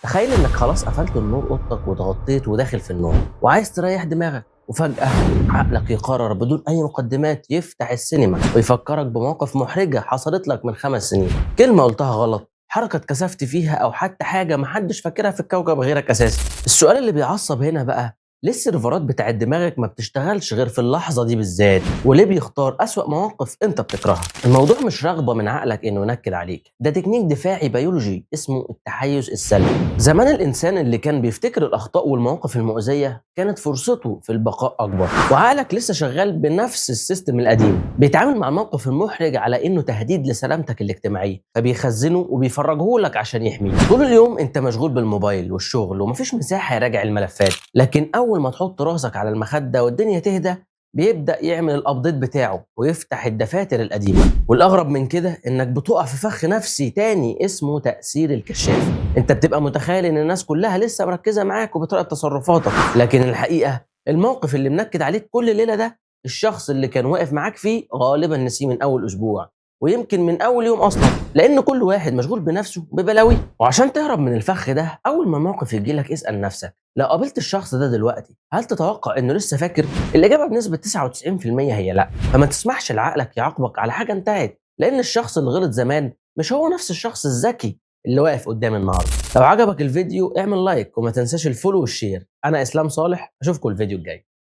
تخيل انك خلاص قفلت النور اوضتك واتغطيت وداخل في النوم وعايز تريح دماغك، وفجأة عقلك يقرر بدون أي مقدمات يفتح السينما ويفكرك بمواقف محرجة حصلت لك من 5 سنين، كلمة قلتها غلط، حركة اتكسفت فيها، أو حتى حاجة محدش فاكرها في الكوكب غيرك أساسا. السؤال اللي بيعصب هنا بقى، ليه السيرفرات بتاعت دماغك ما بتشتغلش غير في اللحظة دي بالذات؟ وليه بيختار أسوأ مواقف أنت بتكرهها؟ الموضوع مش رغبة من عقلك إنه ينكد عليك، ده تكنيك دفاعي بيولوجي اسمه التحيز السلبي. زمان الإنسان اللي كان بيفتكر الأخطاء والمواقف المؤذية كانت فرصته في البقاء أكبر، وعقلك لسه شغال بنفس السيستم القديم، بيتعامل مع الموقف المحرج على إنه تهديد لسلامتك الاجتماعية، فبيخزنه وبيفرجه لك عشان يحميك. طول اليوم أنت مشغول بالموبايل والشغل ومفيش مساحة يراجع الملفات، لكن أول ما تحط راسك على المخدة والدنيا تهدى بيبدأ يعمل الأبديت بتاعه ويفتح الدفاتر القديمة. والأغرب من كده إنك بتقع في فخ نفسي تاني اسمه تأثير الكشاف. أنت بتبقى متخيل إن الناس كلها لسه مركزة معاك وبتراقب تصرفاتك، لكن الحقيقة الموقف اللي منكد عليك كل ليلة ده الشخص اللي كان واقف معاك فيه غالبا نسيه من أول أسبوع، ويمكن من أول يوم أصلا، لأن كل واحد مشغول بنفسه ببلاويه. وعشان تهرب من الفخ ده، أول ما الموقف يجيلك اسأل نفسك، لو قابلت الشخص ده دلوقتي هل تتوقع إنه لسه فاكر؟ الإجابة بنسبة 99% هي لأ. فما تسمحش لعقلك يعاقبك على حاجة انتهت، لأن الشخص اللي غلط زمان مش هو نفس الشخص الذكي اللي واقف قدام النهارده. لو عجبك الفيديو اعمل لايك وما تنساش الفولو والشير. أنا إسلام صالح، أشوفكم الفيديو الجاي.